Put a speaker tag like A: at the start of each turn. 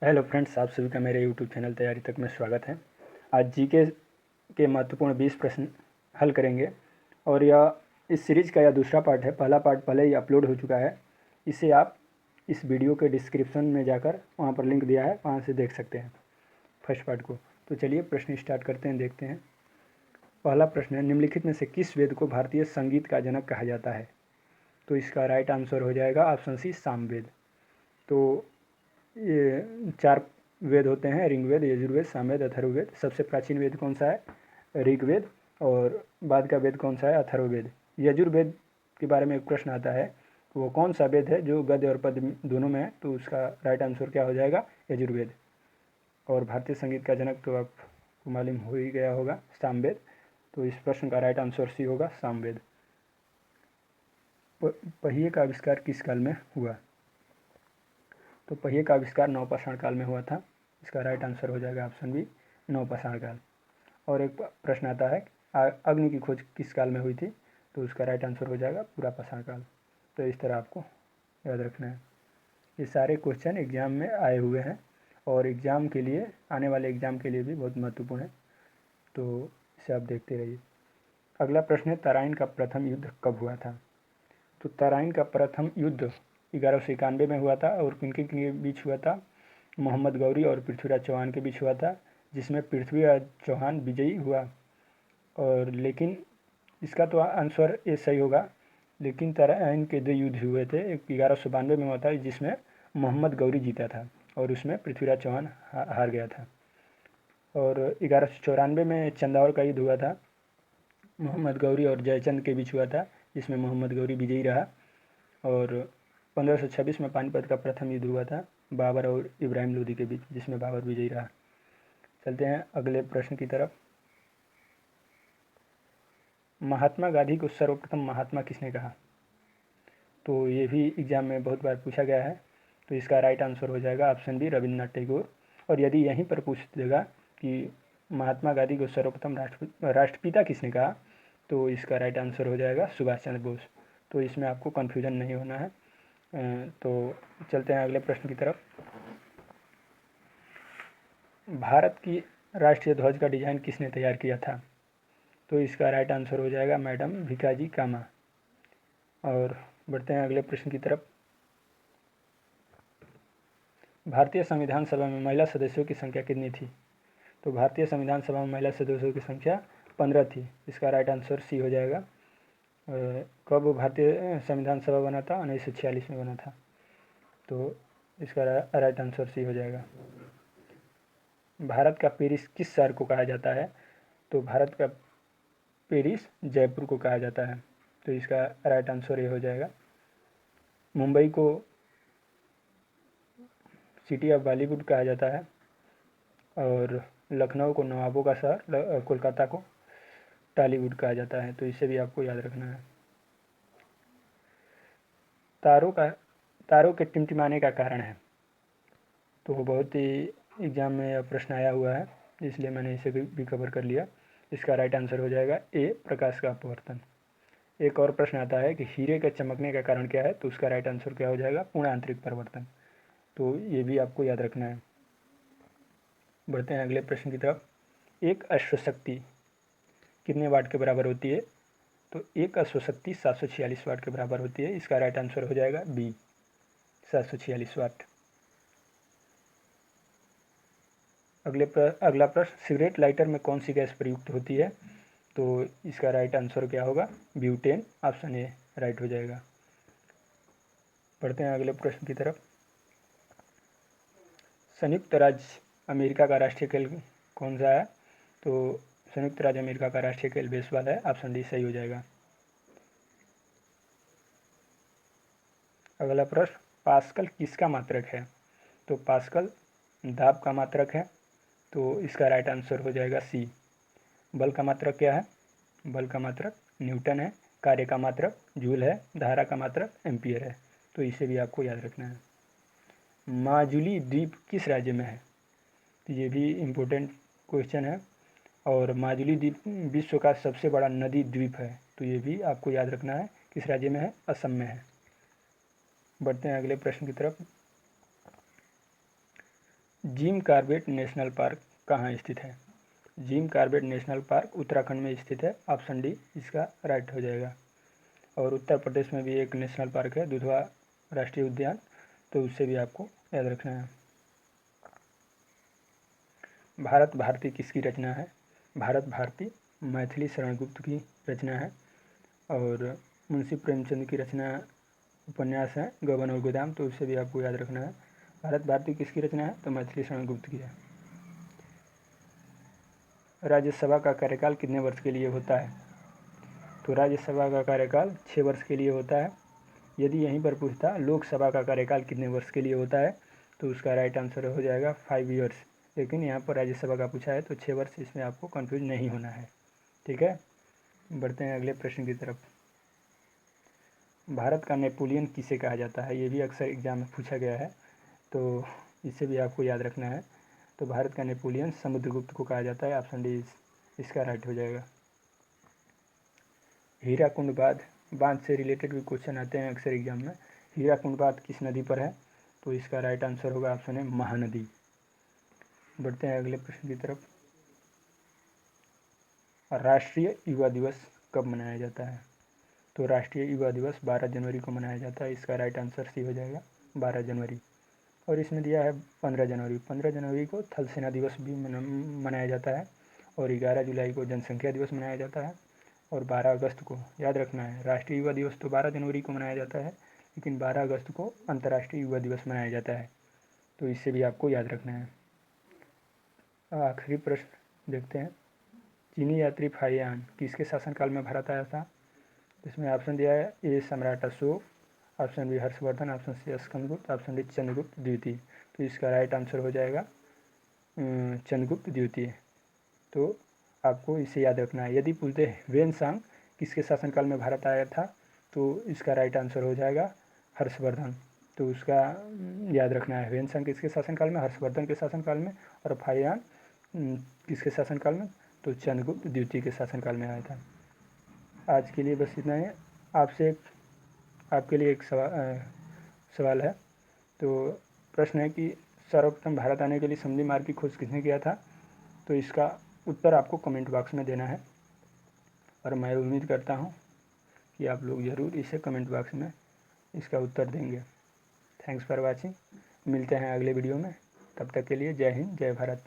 A: Hello friends, आप सभी का मेरे यूट्यूब चैनल तैयारी तक में स्वागत है। आज जीके के महत्वपूर्ण 20 प्रश्न हल करेंगे और यह इस सीरीज़ का यह दूसरा पार्ट है। पहला पार्ट पहले ही अपलोड हो चुका है। इसे आप इस वीडियो के डिस्क्रिप्शन में जाकर वहाँ पर लिंक दिया है, वहाँ से देख सकते हैं फर्स्ट पार्ट को। तो चलिए प्रश्न स्टार्ट करते हैं, देखते हैं। पहला प्रश्न है, निम्नलिखित में से किस वेद को भारतीय संगीत का जनक कहा जाता है? तो इसका राइट आंसर हो जाएगा ऑप्शन सी, सामवेद। तो ये 4 वेद होते हैं, ऋग्वेद, यजुर्वेद, सामवेद, अथर्ववेद। सबसे प्राचीन वेद कौन सा है? ऋग्वेद। और बाद का वेद कौन सा है? अथर्ववेद। यजुर्वेद के बारे में एक प्रश्न आता है, वो कौन सा वेद है जो गद्य और पद्य दोनों में है? तो उसका राइट आंसर क्या हो जाएगा? यजुर्वेद। और भारतीय संगीत का जनक तो आपको मालूम हो ही गया होगा, सामवेद। तो इस प्रश्न का राइट आंसर सी होगा, सामवेद। पहिए का आविष्कार किस काल में हुआ? तो पहिए का आविष्कार नवपाषाण काल में हुआ था। इसका राइट आंसर हो जाएगा ऑप्शन बी, नवपाषाण काल। और एक प्रश्न आता है, अग्नि की खोज किस काल में हुई थी? तो उसका राइट आंसर हो जाएगा पुरापाषाण काल। तो इस तरह आपको याद रखना है। ये सारे क्वेश्चन एग्जाम में आए हुए हैं और एग्ज़ाम के लिए, आने वाले एग्ज़ाम के लिए भी बहुत महत्वपूर्ण है। तो इसे आप देखते रहिए। अगला प्रश्न है, तराइन का प्रथम युद्ध कब हुआ था? तो तराइन का प्रथम युद्ध 1191 में हुआ था और किनके के बीच हुआ था? मोहम्मद गौरी और पृथ्वीराज चौहान के बीच हुआ था, जिसमें पृथ्वीराज चौहान विजयी हुआ। और लेकिन इसका तो आंसर ए सही होगा। लेकिन तराइन के 2 युद्ध हुए थे, एक 1192 में हुआ था जिसमें मोहम्मद गौरी जीता था और उसमें पृथ्वीराज चौहान हार गया था। और 1194 में चंदावर का युद्ध हुआ था, मोहम्मद गौरी और जयचंद के बीच हुआ था, जिसमें मोहम्मद गौरी विजयी रहा। और 1526 में पानीपत का प्रथम युद्ध हुआ था बाबर और इब्राहिम लोदी के बीच, जिसमें बाबर विजयी रहा। चलते हैं अगले प्रश्न की तरफ। महात्मा गांधी को सर्वप्रथम महात्मा किसने कहा? तो ये भी एग्जाम में बहुत बार पूछा गया है। तो इसका राइट आंसर हो जाएगा ऑप्शन बी, रविन्द्रनाथ टैगोर। और यदि यहीं पर पूछ देगा कि महात्मा गांधी को सर्वप्रथम राष्ट्रपिता किसने कहा, तो इसका राइट आंसर हो जाएगा सुभाष चंद्र बोस। तो इसमें आपको कन्फ्यूजन नहीं होना है। तो चलते हैं अगले प्रश्न की तरफ। भारत की राष्ट्रीय ध्वज का डिज़ाइन किसने तैयार किया था? तो इसका राइट आंसर हो जाएगा मैडम भिकाजी कामा। और बढ़ते हैं अगले प्रश्न की तरफ। भारतीय संविधान सभा में महिला सदस्यों की संख्या कितनी थी? तो भारतीय संविधान सभा में महिला सदस्यों की संख्या 15 थी। इसका राइट आंसर सी हो जाएगा। कब भारतीय संविधान सभा बना था? 1946 में बना था। तो इसका राइट आंसर सी हो जाएगा। भारत का पेरिस किस शहर को कहा जाता है? तो भारत का पेरिस जयपुर को कहा जाता है। तो इसका राइट आंसर ये हो जाएगा। मुंबई को सिटी ऑफ बॉलीवुड कहा जाता है और लखनऊ को नवाबों का शहर, कोलकाता को टॉलीवुड कहा जाता है। तो इसे भी आपको याद रखना है। तारों के टिमटिमाने का कारण है? तो बहुत ही एग्जाम में यह प्रश्न आया हुआ है, इसलिए मैंने इसे भी कवर कर लिया। इसका राइट आंसर हो जाएगा ए, प्रकाश का अपवर्तन। एक और प्रश्न आता है कि हीरे के चमकने का कारण क्या है? तो उसका राइट आंसर क्या हो जाएगा? पूर्ण आंतरिक परिवर्तन। तो ये भी आपको याद रखना है। बढ़ते हैं अगले प्रश्न की तरफ। एक अश्वशक्ति कितने वाट के बराबर होती है? तो एक अश्वशक्ति 746 वाट के बराबर होती है। इसका राइट आंसर हो जाएगा बी, 746 वाट। अगला प्रश्न, सिगरेट लाइटर में कौन सी गैस प्रयुक्त होती है? तो इसका राइट आंसर क्या होगा? ब्यूटेन। ऑप्शन ए राइट हो जाएगा। बढ़ते हैं अगले प्रश्न की तरफ। संयुक्त राज्य अमेरिका का राष्ट्रीय खेल कौन सा है? तो संयुक्त राज्य अमेरिका का राष्ट्रीय खेल बेसबॉल है। ऑप्शन डी सही हो जाएगा। अगला प्रश्न, पास्कल किसका मात्रक है? तो पास्कल दाब का मात्रक है। तो इसका राइट आंसर हो जाएगा सी। बल का मात्रक क्या है? बल का मात्रक न्यूटन है। कार्य का मात्रक जूल है। धारा का मात्रक एम्पियर है। तो इसे भी आपको याद रखना है। माजुली द्वीप किस राज्य में है? तो ये भी इम्पोर्टेंट क्वेश्चन है। और माजुली द्वीप विश्व का सबसे बड़ा नदी द्वीप है। तो ये भी आपको याद रखना है। किस राज्य में है? असम में है। बढ़ते हैं अगले प्रश्न की तरफ। जिम कॉर्बेट नेशनल पार्क कहाँ स्थित है? Jim Corbett national park Uttarakhand में स्थित है। ऑप्शन डी इसका राइट हो जाएगा। और उत्तर प्रदेश में भी एक नेशनल पार्क है, दुधवा राष्ट्रीय उद्यान, तो उससे भी आपको याद रखना है। भारत भारती किसकी रचना है? भारत भारती मैथिली शरण गुप्त की रचना है। और मुंशी प्रेमचंद की रचना उपन्यास है गबन और गोदाम, तो उससे भी आपको याद रखना है। भारत भारती किसकी रचना है? तो मैथिली शरण गुप्त की है। राज्यसभा का कार्यकाल कितने वर्ष के लिए होता है? तो राज्यसभा का कार्यकाल 6 वर्ष के लिए होता है। यदि यहीं पर पूछता लोकसभा का कार्यकाल कितने वर्ष के लिए होता है, तो उसका राइट आंसर हो जाएगा 5 ईयर्स। लेकिन यहाँ पर राज्यसभा का पूछा है तो 6 वर्ष, इसमें आपको कन्फ्यूज नहीं होना है। ठीक है, बढ़ते हैं अगले प्रश्न की तरफ। भारत का नेपोलियन किसे कहा जाता है? ये भी अक्सर एग्जाम में पूछा गया है, तो इसे भी आपको याद रखना है। तो भारत का नेपोलियन समुद्रगुप्त को कहा जाता है। ऑप्शन डी इसका राइट हो जाएगा। हीराकुंड बांध से रिलेटेड भी क्वेश्चन आते हैं अक्सर एग्जाम में। हीराकुंड बांध किस नदी पर है? तो इसका राइट आंसर होगा ऑप्शन है महानदी। बढ़ते हैं अगले प्रश्न की तरफ। राष्ट्रीय युवा दिवस कब मनाया जाता है? तो राष्ट्रीय युवा दिवस 12 जनवरी को मनाया जाता है। इसका राइट आंसर सी हो जाएगा 12 जनवरी। और इसमें दिया है 15 जनवरी। 15 जनवरी को थल सेना दिवस भी मनाया जाता है। और 11 जुलाई को जनसंख्या दिवस मनाया जाता है। और 12 अगस्त को याद रखना है, राष्ट्रीय युवा दिवस तो 12 जनवरी को मनाया जाता है, लेकिन 12 अगस्त को अंतर्राष्ट्रीय युवा दिवस मनाया जाता है। तो इससे भी आपको याद रखना है। आखिरी प्रश्न देखते हैं। चीनी यात्री फाहियान किसके शासनकाल में भारत आया था? इसमें ऑप्शन दिया है ए सम्राट Ashoka, option B Harshvardhan, option C Skandagupta, option D Chandragupta द्वितीय। तो इसका राइट आंसर हो जाएगा चंद्रगुप्त द्वितीय। तो आपको इसे याद रखना है। यदि पूछते ह्वेनसांग किसके शासनकाल में भारत आया था, तो इसका राइट आंसर हो जाएगा हर्षवर्धन। तो उसका याद रखना है। ह्वेनसांग किसके शासनकाल में? हर्षवर्धन के शासनकाल में। और फाहियान किसके शासनकाल में? तो चंद्रगुप्त द्वितीय के शासनकाल में आया था। आज के लिए बस इतना ही। आपके लिए एक सवाल है। तो प्रश्न है कि सर्वप्रथम भारत आने के लिए समुद्री मार्ग की खोज किसने किया था? तो इसका उत्तर आपको कमेंट बॉक्स में देना है। और मैं उम्मीद करता हूँ कि आप लोग ज़रूर इसे कमेंट बॉक्स में इसका उत्तर देंगे। Thanks for watching. मिलते हैं अगले वीडियो में। तब तक के लिए जय हिंद, जय भारत।